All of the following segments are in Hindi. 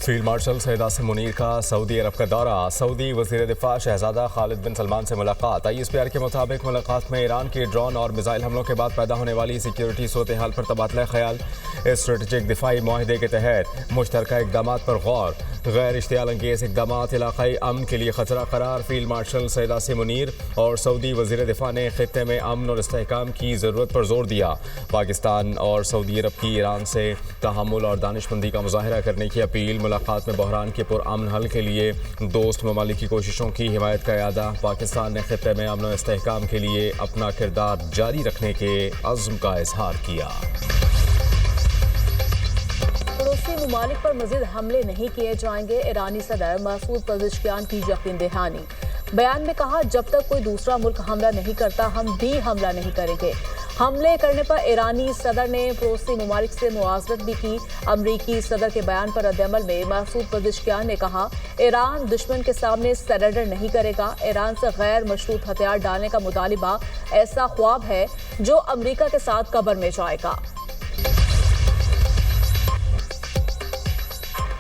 फील्ड मार्शल सैयद आसिम मुनीर का सऊदी अरब का दौरा। सऊदी वज़ीर दिफा शहजादा खालिद बिन सलमान से मुलाकात। ISPR के मुताबिक मुलाकात में ईरान के ड्रोन और मिसाइल हमलों के बाद पैदा होने वाली सिक्योरिटी सूरत हाल पर तबादला ख्याल, स्ट्रेटेजिक दिफाई माहदे के तहत मुश्तरका इक़दामात पर गौर, गैर इश्तियाल अंगेज़ इक़दामात इलाक़ाई अमन के लिए खतरा करार। फील्ड मार्शल सैयद आसिम मुनीर और सऊदी वज़ीर दिफा ने खित्ते में अमन और इस्तेहकाम की ज़रूरत पर जोर दिया। पाकिस्तान और सऊदी अरब की ईरान से तहम्मुल और दानिशमंदी का मुज़ाहरा करने की अपील। मुलाकात में बहरान के पुरअमन हल के लिए दोस्त ममालिक की कोशिशों की हिमायत का इरादा। पाकिस्तान ने खित्ते में अमन और इस्तेहकाम के लिए अपना किरदार जारी रखने के अज़्म का इजहार किया। पड़ोसी ममालिक पर मजीद हमले नहीं किए जाएंगे, ईरानी सदर मसूद पेज़ेश्कियान की यकीन दहानी। बयान में कहा, जब तक कोई दूसरा मुल्क हमला नहीं करता हम भी हमला नहीं करेंगे। हमले करने पर ईरानी सदर ने पड़ोसी ममालिक से मुआज़रत भी की। अमरीकी सदर के बयान पर रद्द-ए-अमल में मसूद पेज़ेश्कियान ने कहा, ईरान दुश्मन के सामने सरेंडर नहीं करेगा। ईरान से गैर मशरूत हथियार डालने का मुतालिबा ऐसा ख्वाब है जो अमरीका के साथ कब्र में जाएगा।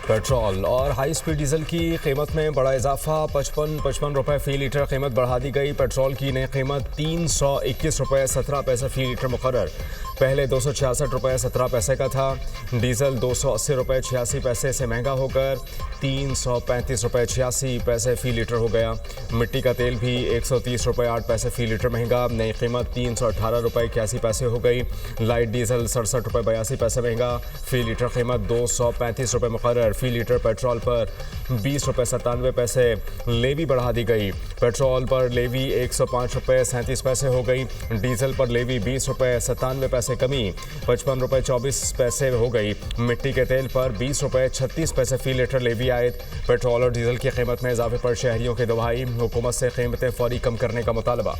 पेट्रोल और हाई स्पीड डीजल की कीमत में बड़ा इजाफा। 55 रुपये फ़ी लीटर कीमत बढ़ा दी गई। पेट्रोल की नई कीमत 321 रुपये 17 पैसे फ़ी लीटर मुकर्रर। पहले 266 रुपये 17 पैसे का था। डीजल 280 रुपये 86 पैसे से महंगा होकर 335 रुपये 86 पैसे फ़ी लीटर हो गया। मिट्टी का तेल भी 130 रुपये 8 पैसे फ़ी लीटर महंगा। नई कीमत 318 रुपये 81 पैसे हो गई। लाइट डीजल 67 रुपये 82 पैसे महंगा। फ़ी लीटर कीमत 235 रुपये मुकर्रर। फ़ी लीटर पेट्रोल पर 20 रुपये 97 पैसे लेवी बढ़ा दी गई। पेट्रोल पर लेवी 105 रुपये 37 पैसे हो गई। डीजल पर लेवी 20 रुपये 97 पैसे कमी 55 रुपये 24 पैसे हो गई। मिट्टी के तेल पर 20 रुपये 36 पैसे फ़ी लीटर लेवी आयद। पेट्रोल और डीजल की कीमत में इजाफे पर शहरियों की दुहाई। हुकूमत से कीमतें फौरी कम करने का मुतालबा।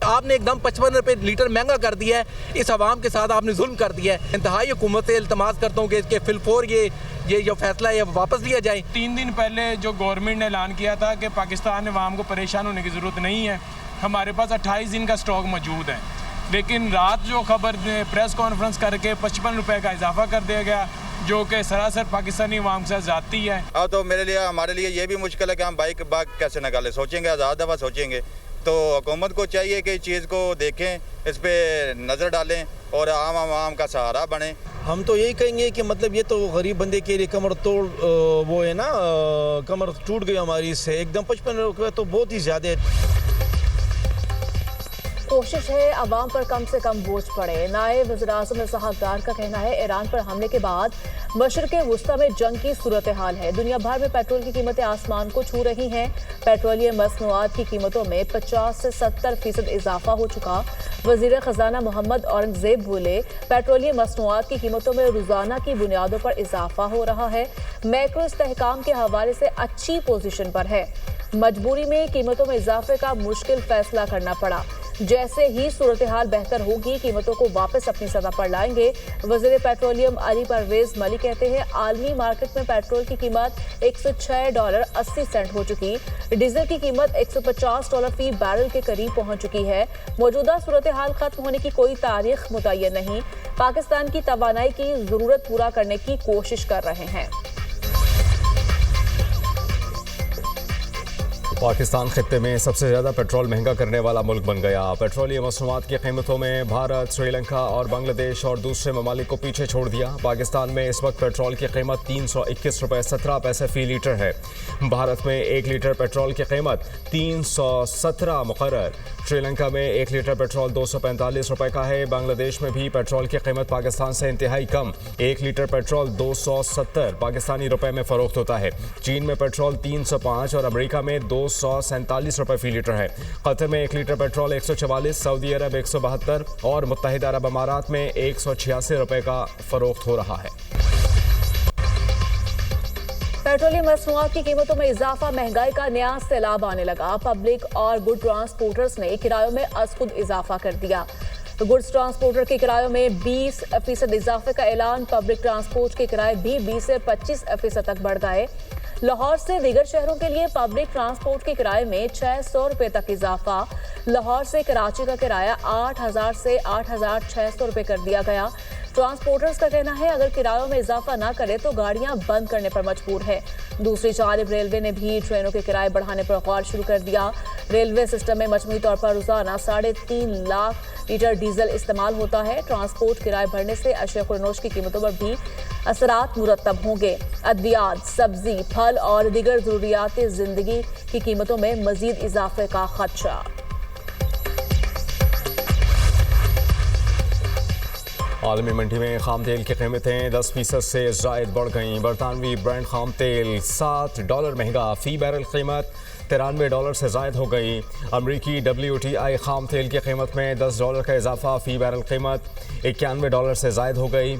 आपने एकदम 55 रुपये लीटर महंगा कर दिया है। इस आवाम के साथ आपने जुल्म कर दिया है। इंतहाई हुकूमत से इल्तमास करता हूँ कि इसके फिलफोर ये जो फैसला है वापस लिया जाए। 3 दिन पहले जो गवर्नमेंट ने ऐलान किया था कि पाकिस्तान अवाम को परेशान होने की ज़रूरत नहीं है, हमारे पास 28 दिन का स्टॉक मौजूद है, लेकिन रात जो खबर प्रेस कॉन्फ्रेंस करके 55 रुपये का इजाफा कर दिया गया, जो कि सरासर पाकिस्तानी अवाम से जाती है। हाँ, तो हमारे लिए ये भी मुश्किल है कि हम बाइक कैसे निकालें। सोचेंगे, आज़ाद दफ़ा सोचेंगे। तो हुकूमत को चाहिए कि इस चीज़ को देखें, इस पर नज़र डालें और आम आवाम का सहारा बने। हम तो यही कहेंगे कि मतलब ये तो गरीब बंदे के लिए कमर तोड़ वो है ना, कमर टूट गई हमारी इससे। एकदम 55 रुपये तो बहुत ही ज़्यादा है। कोशिश है अवाम पर कम से कम बोझ पड़े। नायब वज़ीर-ए-आज़म इसहाक़ डार का कहना है, ईरान पर हमले के बाद मशरिक़े वुस्ता में जंग की सूरत हाल है। दुनिया भर में पेट्रोल की कीमतें आसमान को छू रही हैं। पेट्रोलियम मसनूआत की कीमतों में 50 से 70% इजाफा हो चुका। वज़ीर ख़जाना मोहम्मद औरंगज़ेब बोले, पेट्रोलियम मसनूआत की कीमतों में रोज़ाना की बुनियादों पर इजाफा हो रहा है। मैक्रो इस्तेहकाम के हवाले से अच्छी पोजीशन पर है। मजबूरी में कीमतों में इजाफे का मुश्किल फैसला करना पड़ा। जैसे ही सूरत हाल बेहतर होगी, कीमतों को वापस अपनी सतह पर लाएंगे। वज़ीर पेट्रोलियम अली परवेज मलिक कहते हैं, आलमी मार्केट में पेट्रोल की कीमत $106.80 हो चुकी। डीजल की कीमत $150 फी बैरल के करीब पहुंच चुकी है। मौजूदा सूरत हाल खत्म होने की कोई तारीख मुतय्यन नहीं। पाकिस्तान की तवानाई की जरूरत पूरा करने की कोशिश कर रहे हैं। पाकिस्तान खित्ते में सबसे ज़्यादा पेट्रोल महंगा करने वाला मुल्क बन गया। पेट्रोलियम मसनूआत की कीमतों में भारत, श्रीलंका और बांग्लादेश और दूसरे ममालिक को पीछे छोड़ दिया। पाकिस्तान में इस वक्त पेट्रोल की कीमत 321 रुपये 17 पैसे फ़ी लीटर है। भारत में 1 लीटर पेट्रोल की कीमत 317 मुकर्रर। श्रीलंका में 1 लीटर पेट्रोल 245 रुपये का है। बांग्लादेश में भी पेट्रोल की कीमत पाकिस्तान से इंतहाई कम, 1 लीटर पेट्रोल 270 पाकिस्तानी रुपये में फ़रोख्त होता है। चीन में पेट्रोल 305 और अमेरिका में 247 रुपये फ़ी लीटर है। कतर में 1 लीटर पेट्रोल 144, सऊदी अरब 172 और मुत्तहिदा अरब अमारात में 186 रुपये का फ़रोख्त हो रहा है। पेट्रोलियम मसनूआत की कीमतों में इजाफा, महंगाई का नया सैलाब आने लगा। पब्लिक और गुड ट्रांसपोर्टर्स ने किरायों में अज़खुद इजाफा कर दिया। गुड्स ट्रांसपोर्टर के किरायों में 20% इजाफे का ऐलान। पब्लिक ट्रांसपोर्ट के किराए भी 20 से 25% तक बढ़ गए। लाहौर से दीगर शहरों के लिए पब्लिक ट्रांसपोर्ट के किराए में 600 रुपये तक इजाफा। लाहौर से कराची का किराया 8,000 से 8,600 रुपये कर दिया गया। ट्रांसपोर्टर्स का कहना है अगर किरायों में इजाफा ना करे तो गाड़ियां बंद करने पर मजबूर है। दूसरी जानिब रेलवे ने भी ट्रेनों के किराए बढ़ाने पर गौर शुरू कर दिया। रेलवे सिस्टम में मजमूई तौर पर रोजाना 3.5 लाख लीटर डीजल इस्तेमाल होता है। ट्रांसपोर्ट किराए बढ़ने से अशिया खुर्नोश की कीमतों पर भी असरात मुरतब होंगे। अद्वियात, सब्जी, फल और दीगर जरूरियात जिंदगी की कीमतों में मजीद इजाफे का खदशा। आलमी मंडी में खाम तेल की कीमतें 10% से जायद बढ़ गईं। बरतानवी ब्रांड खाम तेल $7 महंगा, फी बैरल कीमत $93 से जायद हो गई। अमरीकी WTI खाम तेल की कीमत में $10 का इजाफा, फी बैरल कीमत $91 से जायद हो गई।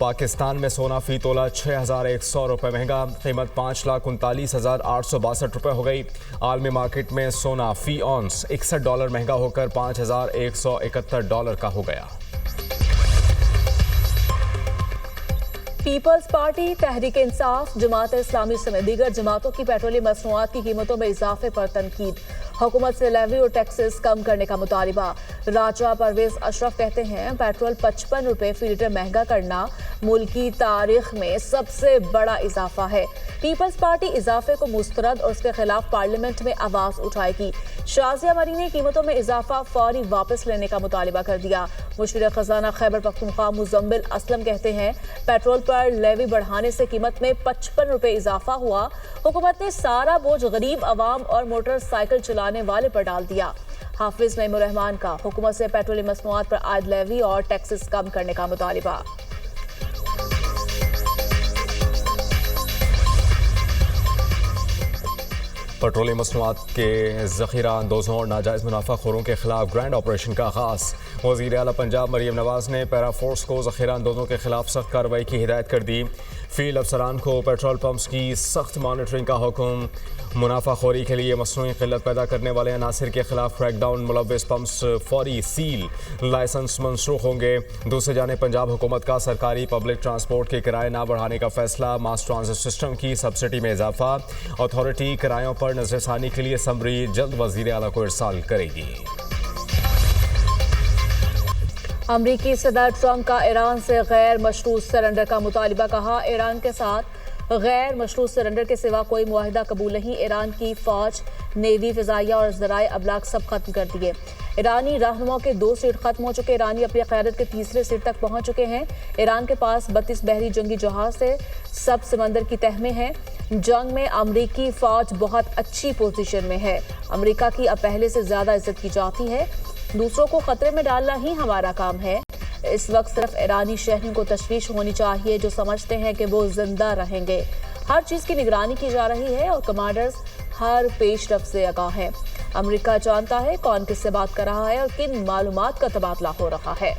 पाकिस्तान में सोना फी तोला 6,100 रुपये महंगा, कीमत $5,39,862 रुपये हो गई। आलमी मार्केट में सोना फी ऑन्स $61 महंगा होकर $5,171 का हो गया। पीपल्स पार्टी, तहरीक इंसाफ, जमात इस्लामी समेत दीगर जमातों की पेट्रोलियम मसनूआत की कीमतों में इजाफे पर तनकीद। हुकूमत से लेवी और टैक्सेस कम करने का मुतालिबा। राजा परवेज अशरफ कहते हैं पेट्रोल 55 रुपये फी लीटर महंगा करना मुल्क की तारीख में सबसे बड़ा इजाफा है। पीपल्स पार्टी इजाफे को मुस्तरद और उसके खिलाफ पार्लियामेंट में आवाज उठाएगी। शाजिया मरी ने कीमतों में इजाफा फौरी वापस लेने का मुतालिबा कर दिया। मुशीर खजाना खैबर पख्तूनख्वा मुजम्मिल असलम कहते हैं पेट्रोल पर लेवी बढ़ाने से कीमत में 55 रुपये इजाफा हुआ। हुकूमत ने सारा बोझ गरीब अवाम और मोटरसाइकिल चलाने वाले पर डाल दिया। हाफिज नईमुर रहमान का हुकूमत से पेट्रोलियम मसनूआत पर आयद लेवी और टैक्सेस कम करने का मुतालिबा। पेट्रोलियम मसनूआत के ज़ख़ीरा अंदोज़ों और नाजायज़ मुनाफाखोरों के खिलाफ ग्रैंड ऑपरेशन का आगाज़। वज़ीर आला पंजाब मरियम नवाज़ ने पैरा फोर्स को ज़ख़ीरा अंदोज़ों के खिलाफ सख्त कार्रवाई की हिदायत कर दी। फील्ड अफसरान को पेट्रोल पम्प्स की सख्त मॉनिटरिंग का हुक्म। मुनाफाखोरी के लिए मसनूई क़िल्लत पैदा करने वाले अनासिर के खिलाफ क्रैकडाउन। मुलव्वस पम्प्स फौरी सील, लाइसेंस मनसूख होंगे। दूसरी जानिब पंजाब हुकूमत का सरकारी पब्लिक ट्रांसपोर्ट के किराए ना बढ़ाने का फैसला। मास ट्रांजिट सिस्टम की सब्सिडी में इजाफा। अथॉरिटी किरायों पर नजरसानी के लिए समरी जल्द वज़ीर आला को इरसाल करेगी। अमरीकी सदर ट्रंप का ईरान से गैर मशरूत सरेंडर का मुतालिबा। कहा ईरान के साथ गैर मशरूत सरेंडर के सिवा कोई मुआहिदा कबूल नहीं। ईरान की फौज, नेवी, फिजाइया और ज़राए अबलाग सब खत्म कर दिए। ईरानी रहनुमाओं के 2 सीट खत्म हो चुके। ईरानी अपनी क़यादत के 3रे सीट तक पहुंच चुके हैं। ईरान के पास 32 बहरी जंगी जहाज से सब समंदर की तह में है। जंग में अमरीकी फौज बहुत अच्छी पोजीशन में है। अमरीका की अब पहले से ज्यादा इज्जत की जाती है। दूसरों को खतरे में डालना ही हमारा काम है। इस वक्त सिर्फ ईरानी शहरियों को तशवीश होनी चाहिए जो समझते हैं कि वो जिंदा रहेंगे। हर चीज की निगरानी की जा रही है और कमांडर्स हर पेशरफ से आगाह है। अमेरिका जानता है कौन किससे बात कर रहा है और किन मालूमात का तबादला हो रहा है।